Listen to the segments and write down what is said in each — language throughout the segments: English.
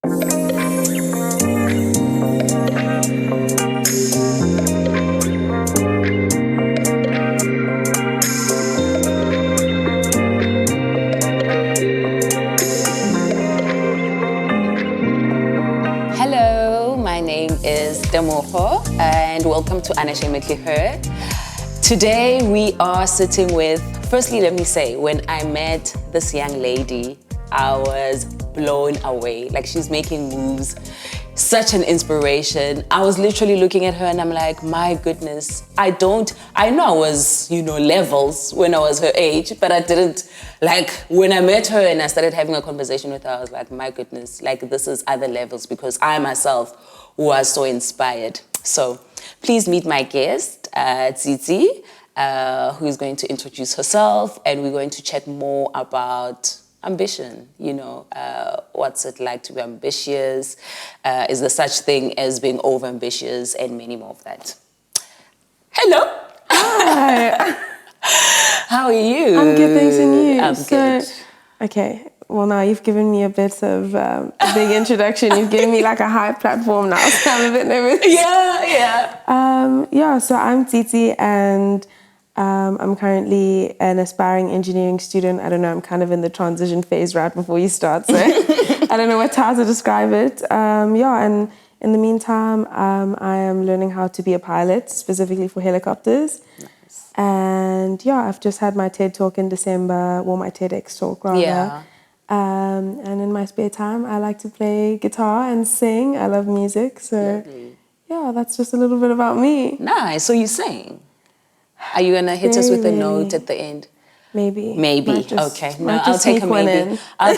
Hello, my name is Demoho and welcome to Unashamedly Her. Today we are sitting with, firstly let me say, when I met this young lady, I was blown away. Like, she's making moves, such an inspiration. I was literally looking at her and I'm like, my goodness, I know I was, levels when I was her age, but I didn't, like, when I met her and I started having a conversation with her, I was like, my goodness, like, this is other levels, because I myself was so inspired. So please meet my guest, Tsitsi, who is going to introduce herself, and we're going to chat more about ambition. What's it like to be ambitious? Is there such thing as being overambitious, and many more of that. Hello. Hi. How are you? I'm good, thanks, and you? I'm good. Okay, well, now you've given me a bit of a big introduction. You've given me like a high platform now, so I'm a bit nervous. Yeah. So I'm Tsitsi, and I'm currently an aspiring engineering student. I don't know, I'm kind of in the transition phase right before you start, so I don't know how to describe it. And in the meantime, I am learning how to be a pilot, specifically for helicopters. Nice. And I've just had my TED talk in December, well, my TEDx talk rather. Yeah. And in my spare time, I like to play guitar and sing. I love music, so Lovely. that's just a little bit about me. Nice. So you sing. Are you gonna hit us with a note at the end? Maybe. Okay. No, I'll take a maybe. I'll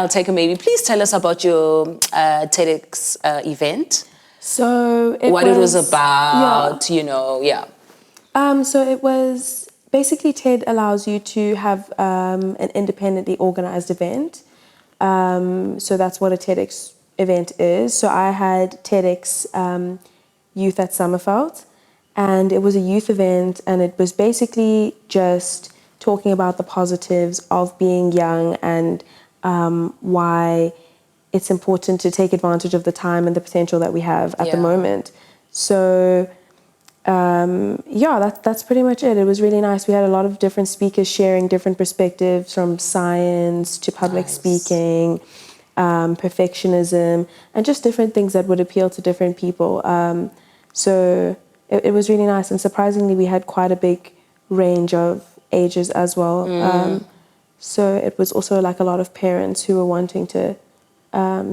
take a maybe. Please tell us about your TEDx event. So it was about, So it was basically, TED allows you to have an independently organized event. So that's what a TEDx event is. So I had TEDx Youth at Summerfeld, and it was a youth event, and it was basically just talking about the positives of being young and why it's important to take advantage of the time and the potential that we have at the moment. So that's pretty much it. It was really nice. We had a lot of different speakers sharing different perspectives, from science to public speaking, perfectionism, and just different things that would appeal to different people. So it was really nice, and surprisingly, we had quite a big range of ages as well. So it was also like a lot of parents who were wanting to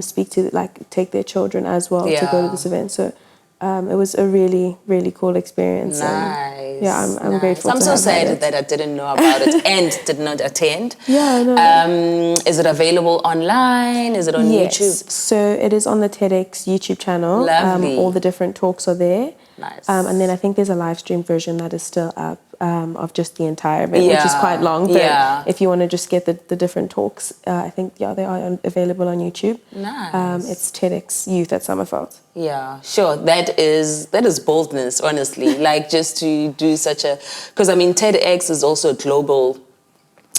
speak to, like, take their children as well to go to this event. So it was a really, really cool experience. Nice. And, I'm grateful. I'm so sad that I didn't know about it and did not attend. Is it available online? Is it on YouTube? So it is on the TEDx YouTube channel. Lovely. All the different talks are there. Nice. And then I think there's a live stream version that is still up of just the entire event, which is quite long. But if you want to just get the different talks, I think, they are available on YouTube. Nice. It's TEDx Youth at Summerfeld. Yeah, sure. That is boldness, honestly. Like, just to do such a... Because, I mean, TEDx is also a global,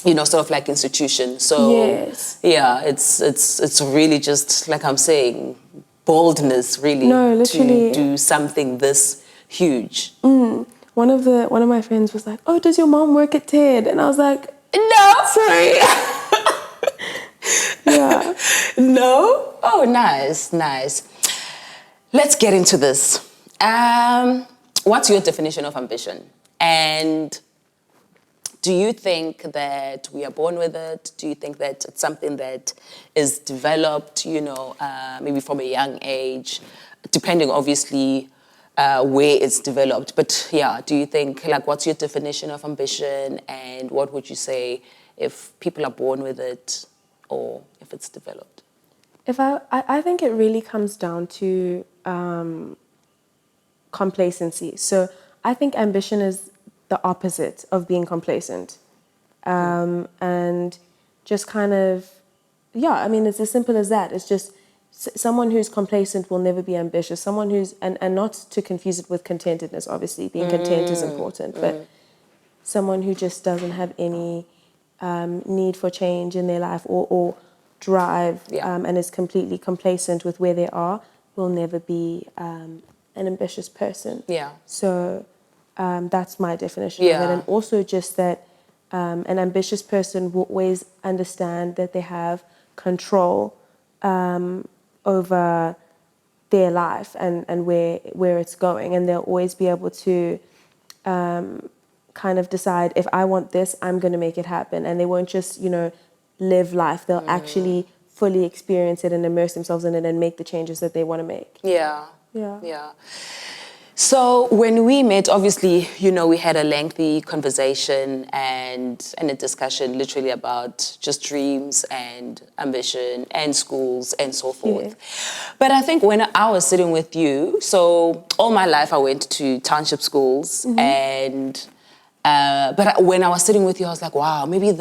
sort of like institution. So, it's really just, like I'm saying, boldness, really, to do something this huge. One of my friends was like, "Oh, does your mom work at TED?" And I was like, "No, sorry." No? Oh, nice. Let's get into this. What's your definition of ambition? And do you think that we are born with it? Do you think that it's something that is developed, maybe from a young age, depending, obviously, where it's developed? But do you think, like, what's your definition of ambition, and what would you say if people are born with it or if it's developed? I think it really comes down to complacency. So I think ambition is the opposite of being complacent. And just kind of, it's as simple as that. It's just someone who's complacent will never be ambitious. Someone who's, and not to confuse it with contentedness, obviously. Being content is important, but someone who just doesn't have any need for change in their life, or drive and is completely complacent with where they are will never be an ambitious person. Yeah. So that's my definition of it. And also just that an ambitious person will always understand that they have control over their life and where it's going. And they'll always be able to kind of decide, if I want this, I'm going to make it happen. And they won't just, live life. They'll actually fully experience it and immerse themselves in it and make the changes that they want to make. Yeah. So when we met, obviously, we had a lengthy conversation and a discussion literally about just dreams and ambition and schools and so forth. Yeah. But I think when I was sitting with you, so all my life I went to township schools, and but when I was sitting with you, I was like, wow, maybe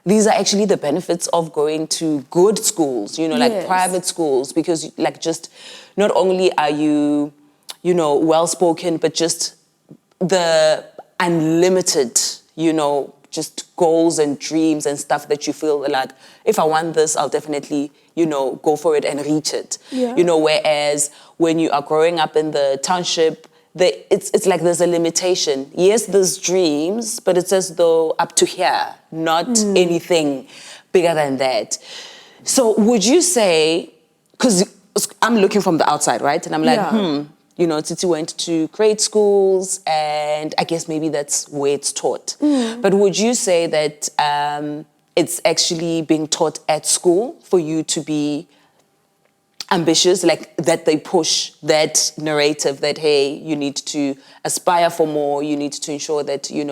these are actually the benefits of going to good schools, like private schools, because just not only are you well-spoken, but just the unlimited, just goals and dreams and stuff that you feel like, if I want this, I'll definitely, go for it and reach it. Yeah. Whereas when you are growing up in the township, it's like there's a limitation. Yes, there's dreams, but it's as though up to here, not anything bigger than that. So would you say, because I'm looking from the outside, right? And I'm like, Tsitsi went to grade schools, and I guess maybe that's where it's taught. But would you say that it's actually being taught at school for you to be ambitious, like that they push that narrative that, hey, you need to aspire for more, you need to ensure that, you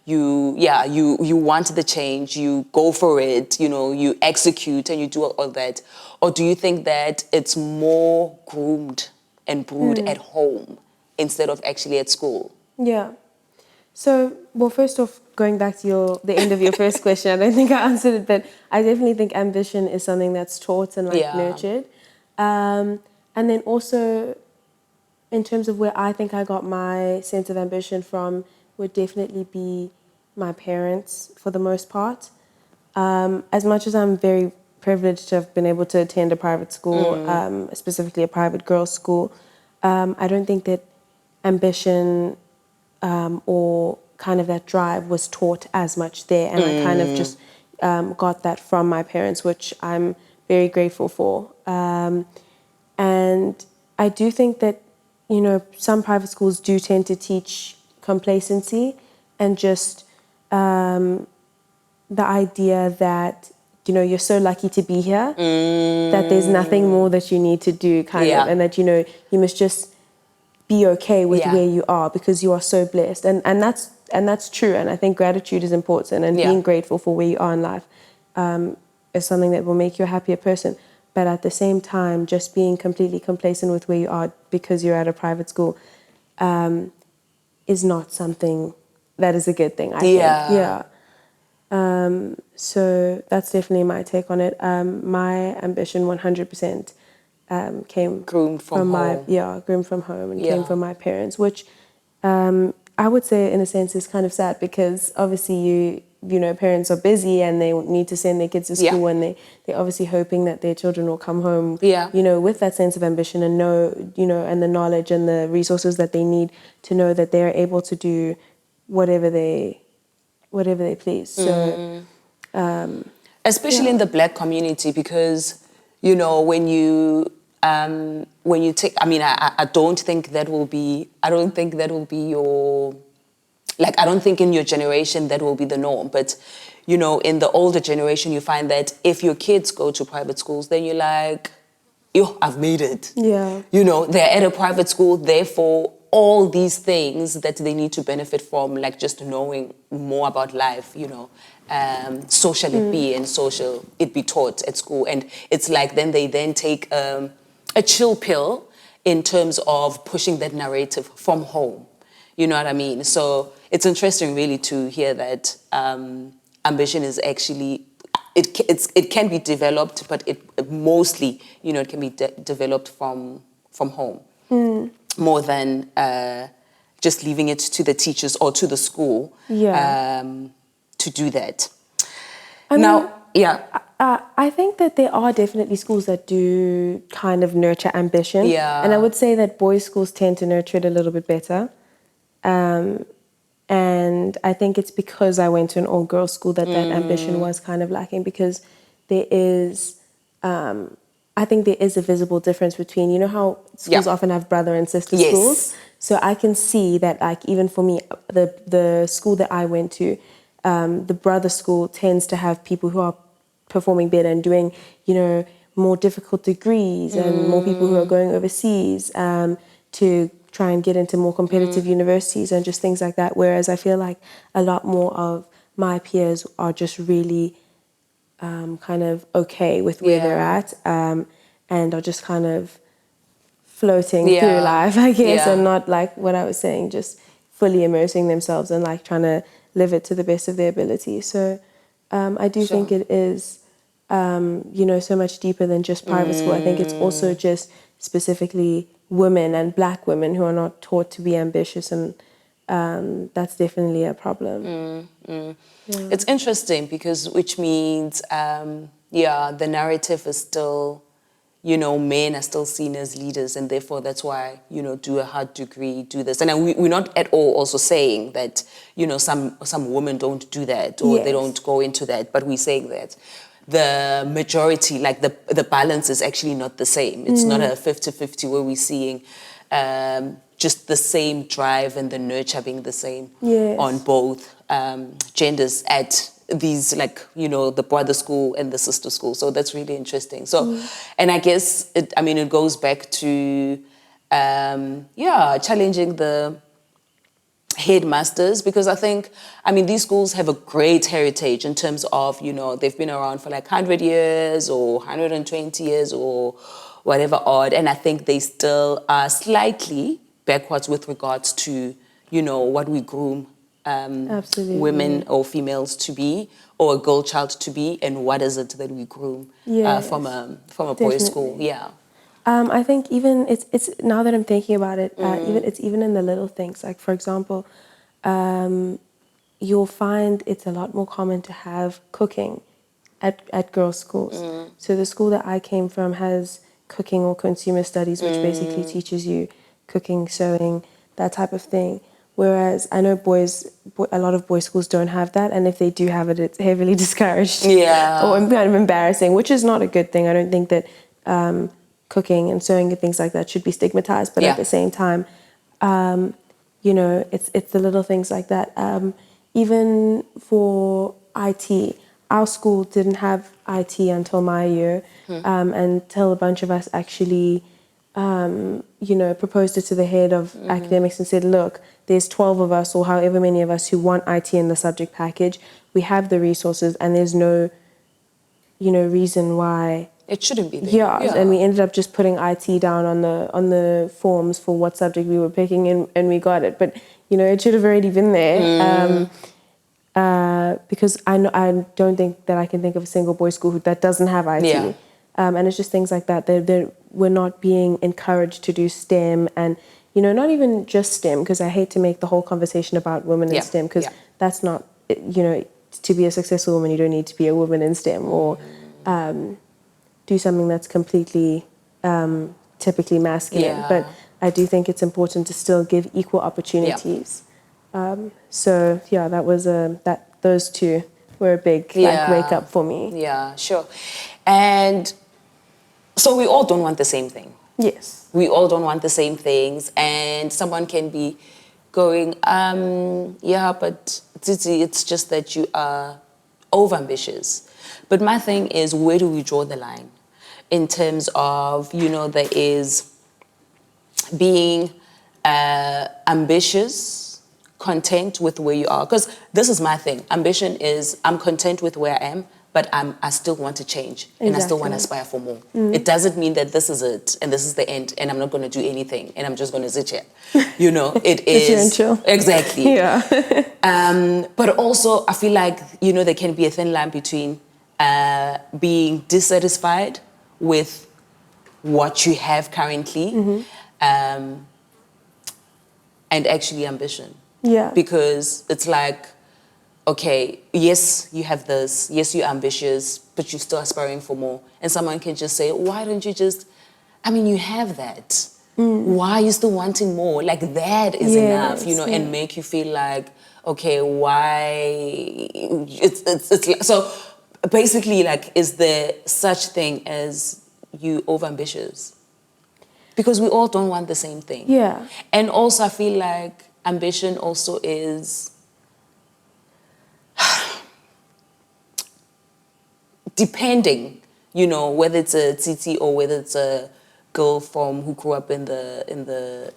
want the change, you go for it, you execute and you do all that? Or do you think that it's more groomed and brewed at home instead of actually at school? Yeah. So, well, first off, going back to the end of your first question, I don't think I answered it, but I definitely think ambition is something that's taught and nurtured. And then also, in terms of where I think I got my sense of ambition from, would definitely be my parents for the most part. As much as I'm very privileged to have been able to attend a private school, specifically a private girls' school, I don't think that ambition or kind of that drive was taught as much there. And I kind of just got that from my parents, which I'm very grateful for. And I do think that, some private schools do tend to teach complacency and just the idea that, you're so lucky to be here, that there's nothing more that you need to do, kind of, and that, you must just be okay with where you are because you are so blessed. And that's true. And I think gratitude is important, and being grateful for where you are in life is something that will make you a happier person. But at the same time, just being completely complacent with where you are because you're at a private school is not something that is a good thing, I think. Yeah. So that's definitely my take on it. My ambition 100% came groomed from home. Groomed from home and came from my parents, which I would say in a sense is kind of sad, because obviously parents are busy and they need to send their kids to school, and they're obviously hoping that their children will come home, with that sense of ambition and know, and the knowledge and the resources that they need to know that they're able to do whatever they please. So, especially in the Black community, because when you take, I don't think that will be your, like, I don't think in your generation that will be the norm. But, in the older generation, you find that if your kids go to private schools, then you're like, yo, I've made it. Yeah. They're at a private school, therefore all these things that they need to benefit from, like just knowing more about life, social it be and social it be taught at school. And it's like then they take a chill pill in terms of pushing that narrative from home. You know what I mean? So it's interesting really to hear that ambition is actually, it can be developed, but it mostly, it can be developed from home. More than just leaving it to the teachers or to the school to do that. I I think that there are definitely schools that do kind of nurture ambition. Yeah. And I would say that boys' schools tend to nurture it a little bit better. And I think it's because I went to an all-girls school that ambition was kind of lacking, because there is, I think there is a visible difference between, you know how schools often have brother and sister schools? So I can see that, like, even for me, the school that I went to, the brother school tends to have people who are performing better and doing, you know, more difficult degrees, and more people who are going overseas to try and get into more competitive universities and just things like that. Whereas I feel like a lot more of my peers are just really kind of okay with where they're at, and are just kind of floating through life, I guess, and not, like what I was saying, just fully immersing themselves and like trying to live it to the best of their ability. So I do think it is, you know, so much deeper than just private school. I think it's also just specifically women and black women who are not taught to be ambitious, and that's definitely a problem. It's interesting because, which means, the narrative is still, you know, men are still seen as leaders, and therefore that's why, you know, do a hard degree, do this. And we're not at all also saying that, you know, some women don't do that, or they don't go into that, but we're saying that the majority, like the balance is actually not the same. It's not a 50-50 where we're seeing just the same drive and the nurture being the same on both genders at these, like, you know, the brother school and the sister school. So that's really interesting. So, and I guess, it goes back to, challenging the headmasters, because I think, these schools have a great heritage in terms of, you know, they've been around for like 100 years or 120 years or whatever odd. And I think they still are slightly backwards with regards to, you know, what we groom women or females to be, or a girl child to be, and what is it that we groom from a boys' school. I think even it's now that I'm thinking about it, even in the little things. Like, for example, you'll find it's a lot more common to have cooking at girls' schools. So the school that I came from has cooking or consumer studies, which basically teaches you cooking, sewing, that type of thing. Whereas I know a lot of boys' schools don't have that, and if they do have it, it's heavily discouraged. Or kind of embarrassing, which is not a good thing. I don't think that cooking and sewing and things like that should be stigmatized, but at the same time, you know, it's the little things like that. Even for IT, our school didn't have IT until my year, until a bunch of us actually, you know, proposed it to the head of academics and said, look, there's 12 of us or however many of us who want IT in the subject package. We have the resources, and there's no, you know, reason why it shouldn't be there. And we ended up just putting IT down on the forms for what subject we were picking, and we got it. But, you know, it should have already been there. Because I don't think that I can think of a single boys' school that doesn't have IT. And it's just things like that. We're not being encouraged to do STEM, and, you know, not even just STEM, because I hate to make the whole conversation about women in STEM, because that's not, you know, to be a successful woman, you don't need to be a woman in STEM or do something that's completely typically masculine. But I do think it's important to still give equal opportunities. So that was those two were a big wake up for me. Yeah, sure. And so we all don't want the same thing. Yes. We all don't want the same things, and someone can be going, but Tsitsi, it's just that you are overambitious. But my thing is, where do we draw the line in terms of, you know, there is being ambitious, content with where you are? Because this is my thing. Ambition is, I'm content with where I am, but I still want to change, and I still want to aspire for more. It doesn't mean that this is it and this is the end and I'm not going to do anything and I'm just going to sit here. You know, it is exactly. But also, I feel like, you know, there can be a thin line between being dissatisfied with what you have currently, and actually ambition. Yeah. Because it's like, okay, yes, you have this, yes, you're ambitious, but you're still aspiring for more. And someone can just say, why don't you just, I mean, you have that. Why are you still wanting more? Like, that is enough, you know, and make you feel like, okay, why? It's like, so basically, like, is there such thing as you overambitious? Because we all don't want the same thing. Yeah. And also, I feel like ambition also is depending, you know, whether it's a Tsitsi or whether it's a girl who grew up in the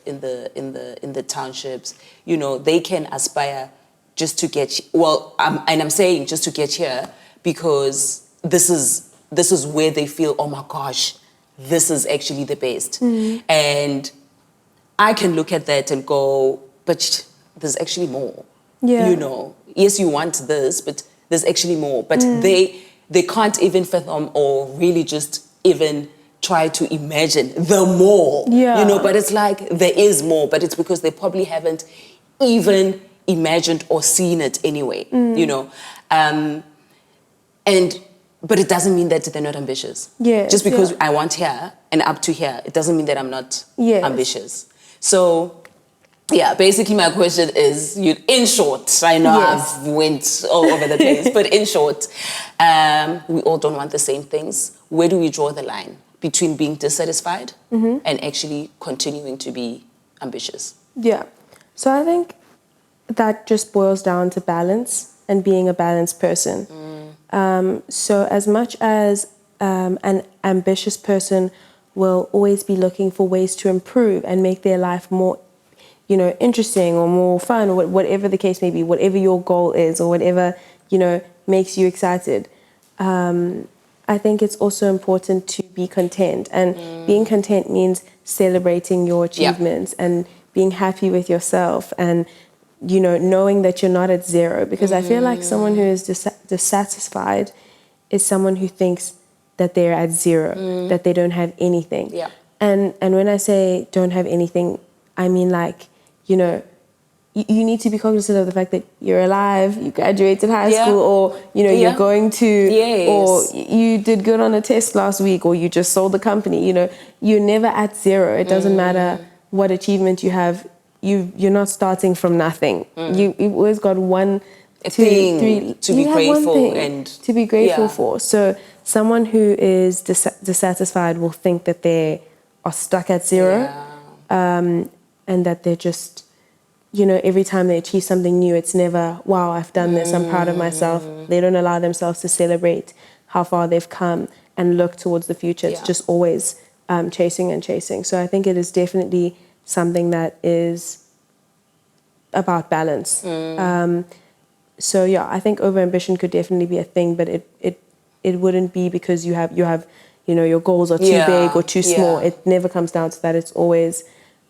townships, you know, they can aspire just to get I'm saying just to get here because this is where they feel, oh my gosh, this is actually the best. And I can look at that and go, but there's actually more. Yeah. You know, yes, you want this, but there's actually more. But they can't even fathom or really just even try to imagine the more. Yeah. You know, but it's like there is more, but it's because they probably haven't even imagined or seen it anyway. You know, but it doesn't mean that they're not ambitious. Yes, Just because I want here and up to here, it doesn't mean that I'm not ambitious. So, yeah, basically my question is, in short, I know I've went all over the place, but in short, we all don't want the same things. Where do we draw the line between being dissatisfied and actually continuing to be ambitious? Yeah. So I think that just boils down to balance and being a balanced person. So as much as an ambitious person will always be looking for ways to improve and make their life more, you know, interesting or more fun, or whatever the case may be, whatever your goal is or whatever, you know, makes you excited. I think it's also important to be content. And being content means celebrating your achievements and being happy with yourself and, you know, knowing that you're not at zero. Because I feel like someone who is dissatisfied is someone who thinks that they're at zero, that they don't have anything. Yeah. And when I say don't have anything, I mean, like, you know, you need to be cognizant of the fact that you're alive, you graduated high school, or, you know, you're going to, or you did good on a test last week, or you just sold the company. You know, you're never at zero. It doesn't matter what achievement you have. You're not starting from nothing. You've always got one thing to be grateful and to be grateful for. So someone who is dissatisfied will think that they are stuck at zero, and that they're just, you know, every time they achieve something new, it's never, wow, I've done this, I'm proud of myself. They don't allow themselves to celebrate how far they've come and look towards the future. It's just always chasing and chasing. So I think it is definitely something that is about balance. So yeah, I think overambition could definitely be a thing, but it wouldn't be because you have you know, your goals are too big or too small. It never comes down to that. It's always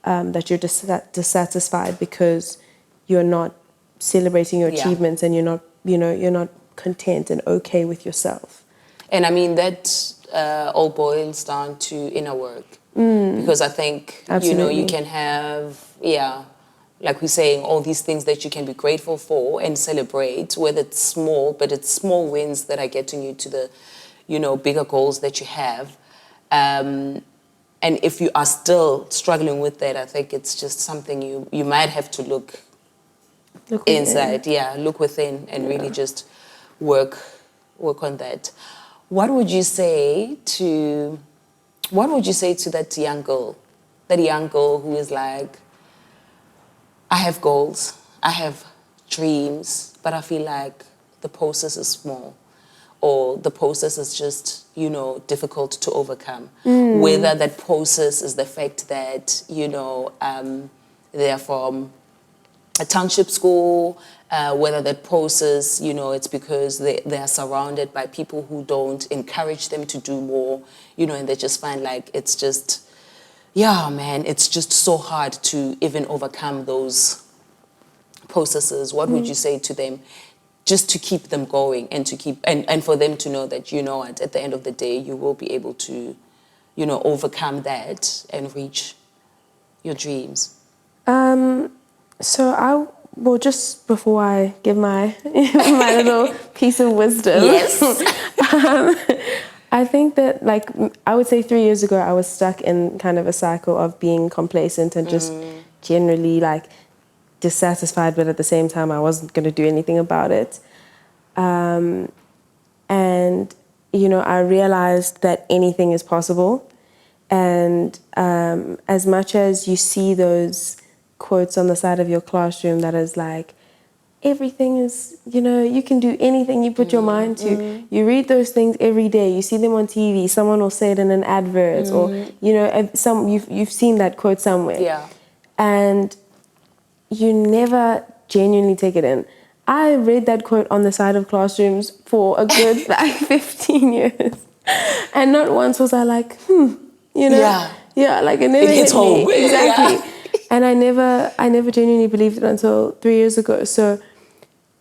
that you're dissatisfied because you're not celebrating your achievements and you're not, you know, you're not content and okay with yourself. And I mean, that all boils down to inner work. Because I think, you know, you can have, like we're saying, all these things that you can be grateful for and celebrate, whether it's small, but it's small wins that are getting you to the, you know, bigger goals that you have. And if you are still struggling with that, I think it's just something you might have to look inside. Look within and really just work on that. What would you say to that young girl who is like, I have goals, I have dreams, but I feel like the process is small, or the process is just, you know, difficult to overcome. Whether that process is the fact that, you know, they're from a township school, whether that process, you know, it's because they are surrounded by people who don't encourage them to do more, you know, and they just find like it's just, it's just so hard to even overcome those processes. What would you say to them just to keep them going and to keep and for them to know that, you know, at the end of the day you will be able to, you know, overcome that and reach your dreams? So I well, just before I give my my little piece of wisdom, Yes. I think that, like, I would say 3 years ago, I was stuck in kind of a cycle of being complacent and just generally, like, dissatisfied, but at the same time, I wasn't going to do anything about it. And, you know, I realized that anything is possible. And as much as you see those quotes on the side of your classroom that is like, everything is, you know, you can do anything you put your mind to. You read those things every day. You see them on TV. Someone will say it in an advert, or, you know, you've seen that quote somewhere. Yeah. And you never genuinely take it in. I read that quote on the side of classrooms for a good like 15 years. And not once was I like, you know? Yeah, like it never hits hit me. home. Exactly. Yeah. And I never genuinely believed it until 3 years ago. So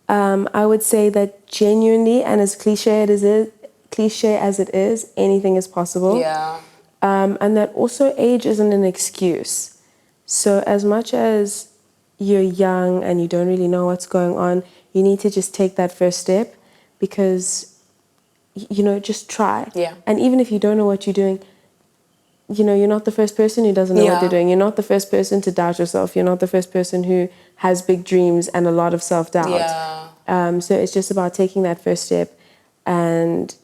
I would say that genuinely, and as cliche as it is, anything is possible. Yeah. And that also age isn't an excuse. So as much as you're young and you don't really know what's going on, you need to just take that first step, because, you know, just try. Yeah. And even if you don't know what you're doing, you know, you're not the first person who doesn't know what they're doing. You're not the first person to doubt yourself. You're not the first person who has big dreams and a lot of self-doubt. Yeah. So it's just about taking that first step and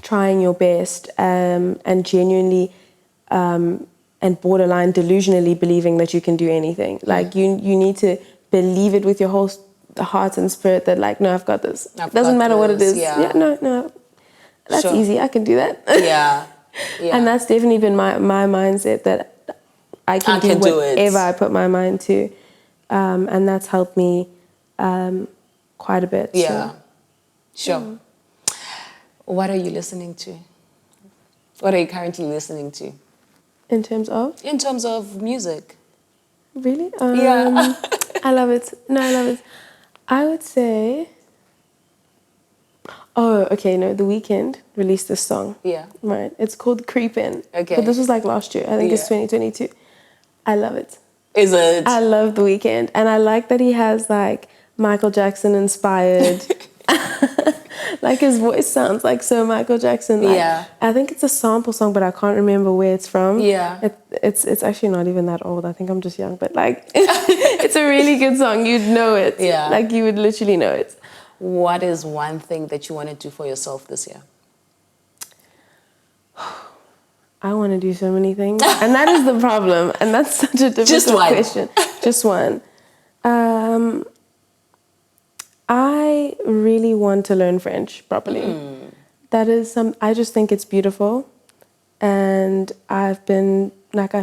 trying your best, and genuinely and borderline delusionally believing that you can do anything. Like you need to believe it with your whole heart and spirit that, like, no, I've got this. Doesn't matter what it is. Yeah. No. That's easy. I can do that. Yeah. And that's definitely been my mindset, that I can do whatever I put my mind to. And that's helped me quite a bit. Yeah. So. Sure. What are you listening to? What are you currently listening to? In terms of? In terms of music. Really? Yeah. I love it. No, I love it. I would say... Oh, okay, no, The Weeknd released this song. Yeah. Right. It's called Creepin'. Okay. But this was like last year. I think it's 2022. I love it. Is it? I love The Weeknd. And I like that he has like Michael Jackson inspired. Like his voice sounds like so Michael Jackson. Like, I think it's a sample song, but I can't remember where it's from. Yeah. It's actually not even that old. I think I'm just young. But like, it's a really good song. You'd know it. Yeah. Like you would literally know it. What is one thing that you want to do for yourself this year? I want to do so many things. And that is the problem. And that's such a difficult question. Just one. I really want to learn French properly. That is I just think it's beautiful. And I've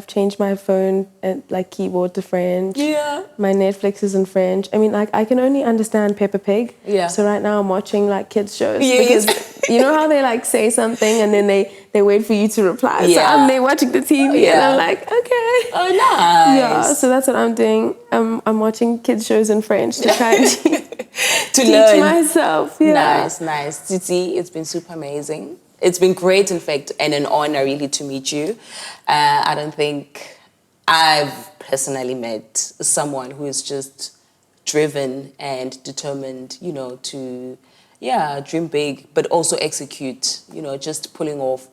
changed my phone and like keyboard to French. Yeah. My Netflix is in French. I mean, like, I can only understand Peppa Pig. Yeah. So right now I'm watching like kids shows. Yes. Because you know how they like say something and then they wait for you to reply. Yeah. So I'm there watching the TV and I'm like, okay. Oh, nice. Yeah. So that's what I'm doing. I'm watching kids shows in French to try and teach learn myself. Yeah. Nice. Tsitsi, it's been super amazing. It's been great, in fact, and an honor really to meet you. I don't think I've personally met someone who is just driven and determined, you know, to, dream big, but also execute, you know, just pulling off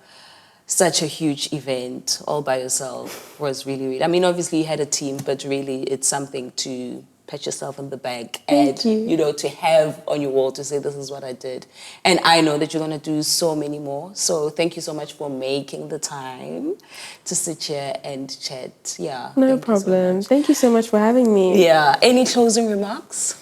such a huge event all by yourself was really, really, I mean, obviously you had a team, but really it's something to pat yourself on the back and, you know, to have on your wall to say, this is what I did. And I know that you're going to do so many more. So thank you so much for making the time to sit here and chat. Yeah. No problem. Thank you so much for having me. Yeah. Any closing remarks?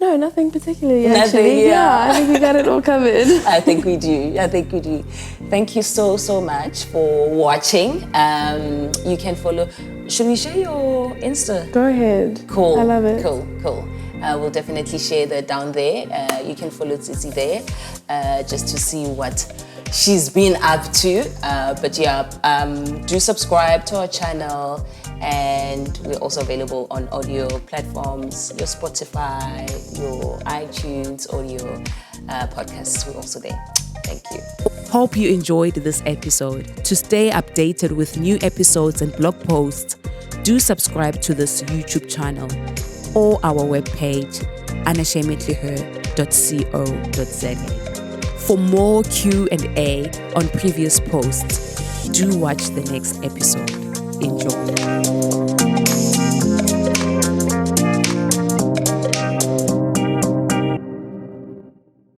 No, nothing particularly, Nothing, actually. Yeah, I think we got it all covered. I think we do. Thank you so, so much for watching. You can follow... Should we share your Insta? Go ahead. Cool. I love it. Cool. We'll definitely share that down there. You can follow Tsitsi there just to see what she's been up to. But yeah, do subscribe to our channel. And we're also available on audio platforms, your Spotify, your iTunes, audio podcasts. We're also there. Thank you. Hope you enjoyed this episode. To stay updated with new episodes and blog posts, do subscribe to this YouTube channel or our webpage, unashamedlyher.co.za. For more Q&A on previous posts, do watch the next episode. Enjoy.